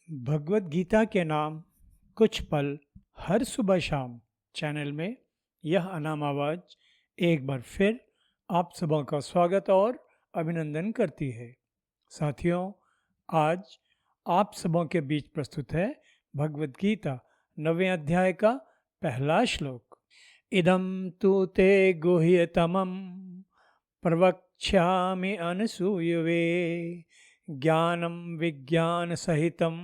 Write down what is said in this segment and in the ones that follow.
भगवत गीता के नाम कुछ पल हर सुबह शाम चैनल में यह अनाम आवाज एक बार फिर आप सबों का स्वागत और अभिनंदन करती है। साथियों, आज आप सबों के बीच प्रस्तुत है भगवत गीता 9वें अध्याय का पहला श्लोक। इदं तु ते गुह्यतमं प्रवक्ष्यामि अनसूयवे ज्ञानं विज्ञान सहितं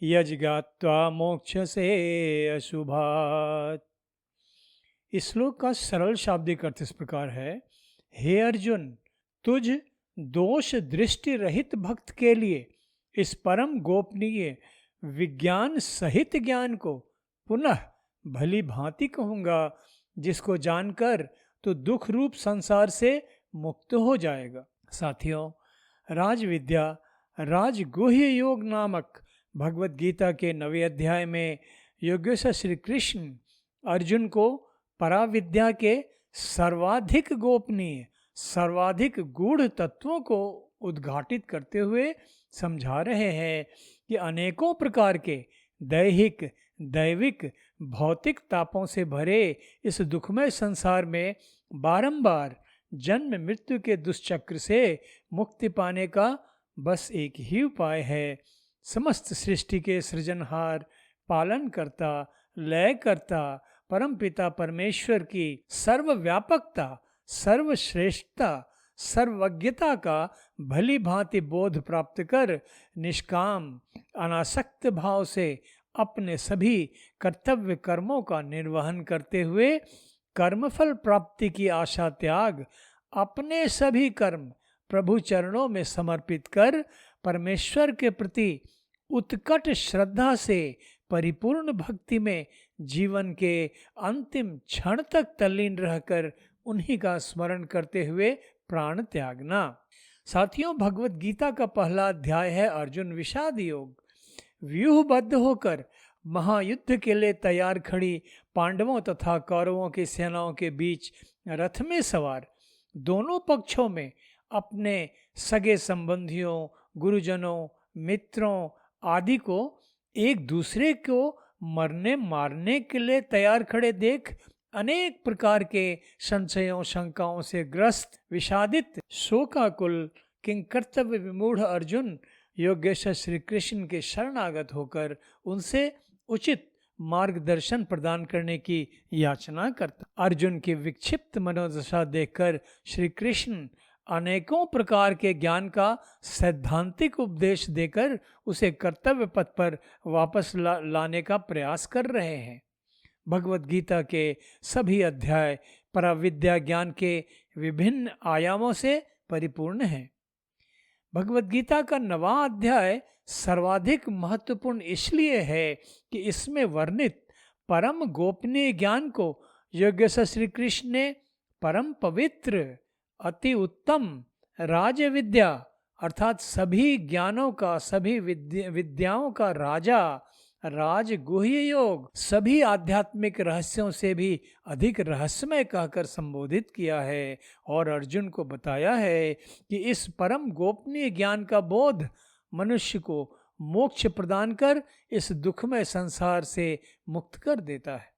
यज्ञात्वा मोक्षसे अशुभात्। इस श्लोक का सरल शाब्दिक अर्थ इस प्रकार है। हे अर्जुन, तुझ दोष दृष्टि रहित भक्त के लिए इस परम गोपनीय विज्ञान सहित ज्ञान को पुनः भली भांति कहूँगा, जिसको जानकर तो दुख रूप संसार से मुक्त हो जाएगा। साथियों, राजविद्या राजगुह्य योग नामक भगवत गीता के 9वें अध्याय में योगेश्वर श्री कृष्ण अर्जुन को पराविद्या के सर्वाधिक गोपनीय सर्वाधिक गूढ़ तत्वों को उद्घाटित करते हुए समझा रहे हैं कि अनेकों प्रकार के दैहिक दैविक भौतिक तापों से भरे इस दुखमय संसार में बारंबार जन्म मृत्यु के दुष्चक्र से मुक्ति पाने का बस एक ही उपाय है। समस्त सृष्टि के सृजनहार, पालन करता, लय करता परमपिता परमेश्वर की सर्वव्यापकता, सर्वश्रेष्ठता, सर्वज्ञता का भली भांति बोध प्राप्त कर निष्काम अनासक्त भाव से अपने सभी कर्तव्य कर्मों का निर्वहन करते हुए कर्मफल प्राप्ति की आशा त्याग अपने सभी कर्म प्रभु चरणों में समर्पित कर परमेश्वर के प्रति उत्कट श्रद्धा से परिपूर्ण भक्ति में जीवन के अंतिम क्षण तक तल्लीन रहकर उन्हीं का स्मरण करते हुए प्राण त्यागना। साथियों, भगवत गीता का पहला अध्याय है अर्जुन विषाद योग। व्यूहबद्ध होकर महायुद्ध के लिए तैयार खड़ी पांडवों तथा कौरवों की सेनाओं के बीच रथ में सवार दोनों पक्षों में अपने सगे संबंधियों, गुरुजनों, मित्रों आदि को एक दूसरे को मरने मारने के लिए तैयार खड़े देख अनेक प्रकार के संशयों शंकाओं से ग्रस्त विषादित शोकाकुल किंकर्तव्य विमूढ़ अर्जुन योगेश्वर श्री कृष्ण के शरणागत होकर उनसे उचित मार्गदर्शन प्रदान करने की याचना करता। अर्जुन की विक्षिप्त मनोदशा देखकर श्री कृष्ण अनेकों प्रकार के ज्ञान का सैद्धांतिक उपदेश देकर उसे कर्तव्य पथ पर वापस लाने का प्रयास कर रहे हैं। भगवत गीता के सभी अध्याय पराविद्या ज्ञान के विभिन्न आयामों से परिपूर्ण हैं। भगवत गीता का 9वां अध्याय सर्वाधिक महत्वपूर्ण इसलिए है कि इसमें वर्णित परम गोपनीय ज्ञान को योगेश्वर श्री कृष्ण ने परम पवित्र अति उत्तम राज विद्या अर्थात सभी ज्ञानों का, सभी विद्याओं का राजा, राजगुह्य योग, सभी आध्यात्मिक रहस्यों से भी अधिक रहस्यमय कहकर संबोधित किया है और अर्जुन को बताया है कि इस परम गोपनीय ज्ञान का बोध मनुष्य को मोक्ष प्रदान कर इस दुखमय संसार से मुक्त कर देता है।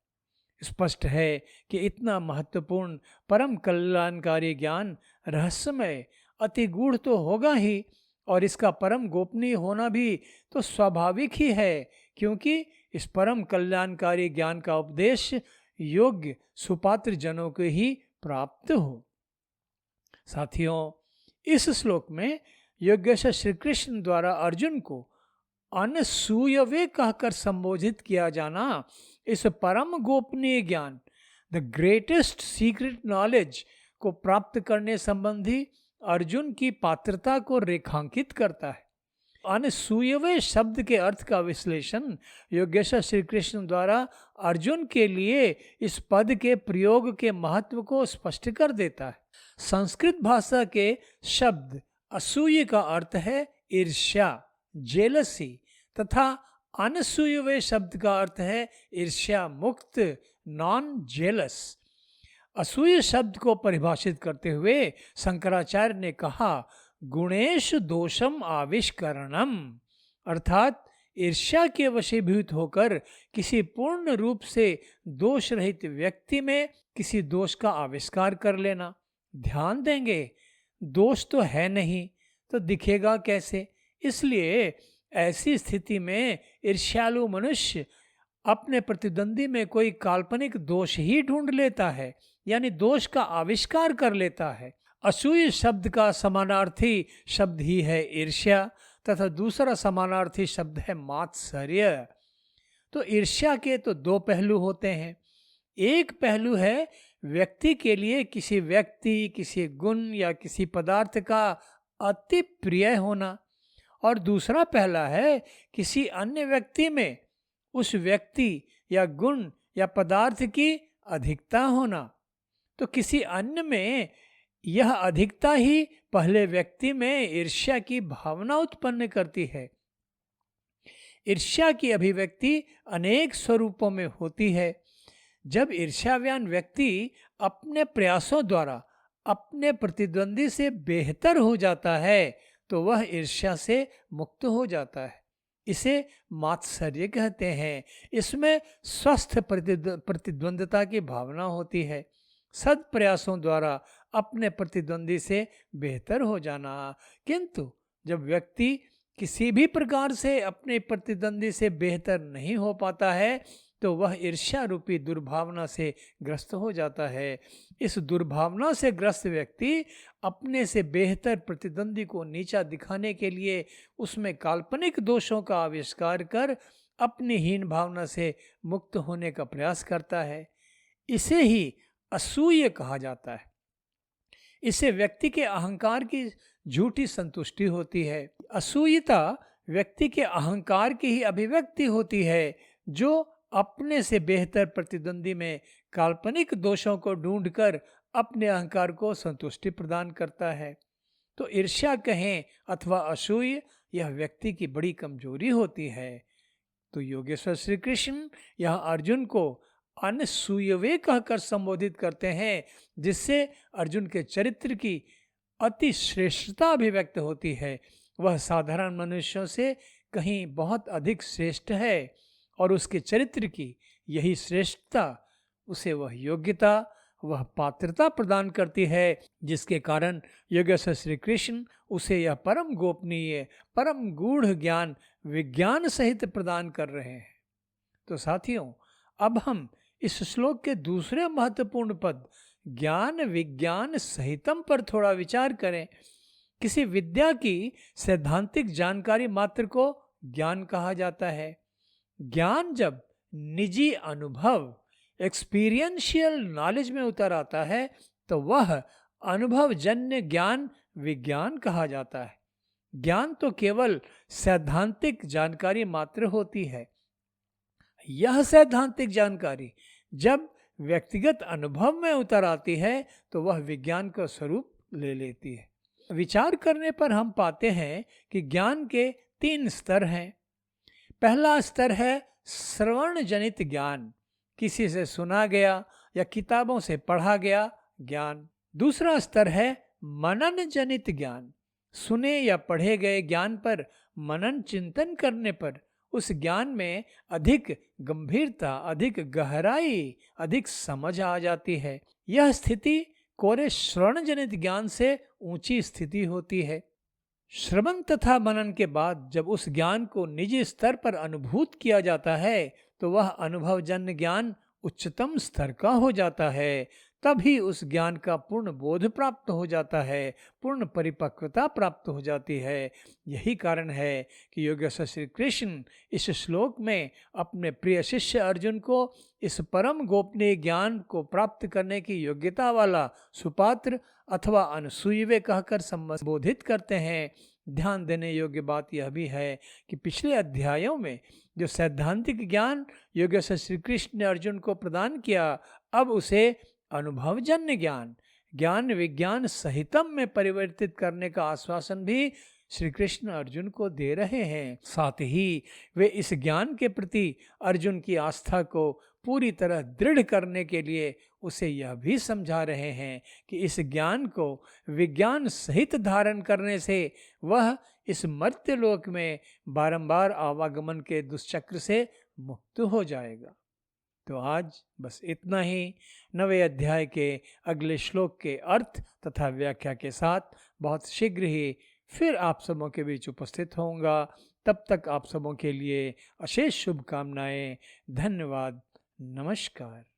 स्पष्ट है कि इतना महत्वपूर्ण परम कल्याणकारी ज्ञान रहस्यमय अति गूढ़ तो होगा ही और इसका परम गोपनीय होना भी तो स्वाभाविक ही है, क्योंकि इस परम कल्याणकारी ज्ञान का उपदेश योग्य सुपात्र जनों को ही प्राप्त हो। साथियों, इस श्लोक में योगेश्वर श्री कृष्ण द्वारा अर्जुन को अनसूयवे कहकर संबोधित किया जाना इस परम गोपनीय ज्ञान द ग्रेटेस्ट सीक्रेट नॉलेज को प्राप्त करने संबंधी अर्जुन की पात्रता को रेखांकित करता है। अनसूयवे शब्द के अर्थ का विश्लेषण योगेश्वर श्री कृष्ण द्वारा अर्जुन के लिए इस पद के प्रयोग के महत्व को स्पष्ट कर देता है। संस्कृत भाषा के शब्द असूय का अर्थ है ईर्ष्या, जेलसी, तथा अनसूयवे शब्द का अर्थ है ईर्ष्या मुक्त, नॉन जेलस। असूय शब्द को परिभाषित करते हुए शंकराचार्य ने कहा गुणेश दोषम आविष्करणम, अर्थात ईर्ष्या के वशीभूत होकर किसी पूर्ण रूप से दोष रहित व्यक्ति में किसी दोष का आविष्कार कर लेना। ध्यान देंगे, दोष तो है नहीं तो दिखेगा कैसे? इसलिए ऐसी स्थिति में ईर्ष्यालु मनुष्य अपने प्रतिद्वंदी में कोई काल्पनिक दोष ही ढूंढ लेता है, यानी दोष का आविष्कार कर लेता है। असूय शब्द का समानार्थी शब्द ही है ईर्ष्या, तथा दूसरा समानार्थी शब्द है मात्सर्य। तो ईर्ष्या के तो दो पहलू होते हैं। एक पहलू है व्यक्ति के लिए किसी व्यक्ति, किसी गुण या किसी पदार्थ का अति प्रिय होना, और दूसरा पहला है किसी अन्य व्यक्ति में उस व्यक्ति या गुण या पदार्थ की अधिकता होना। तो किसी अन्य में यह अधिकता ही पहले व्यक्ति में ईर्ष्या की भावना उत्पन्न करती है। ईर्ष्या की अभिव्यक्ति अनेक स्वरूपों में होती है। जब ईर्ष्यावान व्यक्ति अपने प्रयासों द्वारा अपने प्रतिद्वंदी से बेहतर हो जाता है तो वह ईर्ष्या से मुक्त हो जाता है। इसे मात्सर्य कहते हैं। इसमें स्वस्थ प्रतिद्वंदता की भावना होती है, सद प्रयासों द्वारा अपने प्रतिद्वंदी से बेहतर हो जाना। किंतु जब व्यक्ति किसी भी प्रकार से अपने प्रतिद्वंदी से बेहतर नहीं हो पाता है तो वह ईर्ष्या रूपी दुर्भावना से ग्रस्त हो जाता है। इस दुर्भावना से ग्रस्त व्यक्ति अपने से बेहतर प्रतिद्वंदी को नीचा दिखाने के लिए उसमें काल्पनिक दोषों का आविष्कार कर अपनी हीन भावना से मुक्त होने का प्रयास करता है। इसे ही असूय कहा जाता है। इससे व्यक्ति के अहंकार की झूठी संतुष्टि होती है। असूयता व्यक्ति के अहंकार की ही अभिव्यक्ति होती है, जो अपने से बेहतर प्रतिद्वंदी में काल्पनिक दोषों को ढूंढकर अपने अहंकार को संतुष्टि प्रदान करता है। तो ईर्ष्या कहें अथवा असूय, यह व्यक्ति की बड़ी कमजोरी होती है। तो योगेश्वर श्री कृष्ण यह अर्जुन को अनसूयवे कहकर संबोधित करते हैं, जिससे अर्जुन के चरित्र की अति श्रेष्ठता अभिव्यक्त होती है। वह साधारण मनुष्यों से कहीं बहुत अधिक श्रेष्ठ है और उसके चरित्र की यही श्रेष्ठता उसे वह योग्यता, वह पात्रता प्रदान करती है, जिसके कारण योगेश्वर श्री कृष्ण उसे यह परम गोपनीय, परम गूढ़ ज्ञान विज्ञान सहित प्रदान कर रहे हैं। तो साथियों, अब हम इस श्लोक के दूसरे महत्वपूर्ण पद ज्ञान विज्ञान सहितम पर थोड़ा विचार करें। किसी विद्या की सैद्धांतिक जानकारी मात्र को ज्ञान कहा जाता है। ज्ञान जब निजी अनुभव, एक्सपीरियंशियल नॉलेज में उतर आता है तो वह अनुभवजन्य ज्ञान विज्ञान कहा जाता है। ज्ञान तो केवल सैद्धांतिक जानकारी मात्र होती है। यह सैद्धांतिक जानकारी जब व्यक्तिगत अनुभव में उतर आती है तो वह विज्ञान का स्वरूप ले लेती है। विचार करने पर हम पाते हैं कि ज्ञान के 3 स्तर हैं। पहला स्तर है श्रवण जनित ज्ञान, किसी से सुना गया या किताबों से पढ़ा गया ज्ञान। दूसरा स्तर है मनन जनित ज्ञान, सुने या पढ़े गए ज्ञान पर मनन चिंतन करने पर उस ज्ञान में अधिक गंभीरता, अधिक गहराई, अधिक समझ आ जाती है। यह स्थिति कोरे श्रवण जनित ज्ञान से ऊंची स्थिति होती है। श्रवण तथा मनन के बाद जब उस ज्ञान को निजी स्तर पर अनुभूत किया जाता है तो वह अनुभवजन्य ज्ञान उच्चतम स्तर का हो जाता है। तभी उस ज्ञान का पूर्ण बोध प्राप्त हो जाता है, पूर्ण परिपक्वता प्राप्त हो जाती है। यही कारण है कि योगेश्वर श्री कृष्ण इस श्लोक में अपने प्रिय शिष्य अर्जुन को इस परम गोपनीय ज्ञान को प्राप्त करने की योग्यता वाला सुपात्र अथवा अनसूयवे कहकर संबोधित करते हैं। ध्यान देने योग्य बात यह भी है कि पिछले अध्यायों में जो सैद्धांतिक ज्ञान योगेश्वर श्री कृष्ण ने अर्जुन को प्रदान किया, अब उसे अनुभवजन्य ज्ञान, ज्ञान विज्ञान सहितम में परिवर्तित करने का आश्वासन भी श्री कृष्ण अर्जुन को दे रहे हैं। साथ ही वे इस ज्ञान के प्रति अर्जुन की आस्था को पूरी तरह दृढ़ करने के लिए उसे यह भी समझा रहे हैं कि इस ज्ञान को विज्ञान सहित धारण करने से वह इस मर्त्य लोक में बारंबार आवागमन के दुष्चक्र से मुक्त हो जाएगा। तो आज बस इतना ही। 9वें अध्याय के अगले श्लोक के अर्थ तथा व्याख्या के साथ बहुत शीघ्र ही फिर आप सबों के बीच उपस्थित होऊंगा। तब तक आप सबों के लिए अशेष शुभकामनाएं। धन्यवाद। नमस्कार।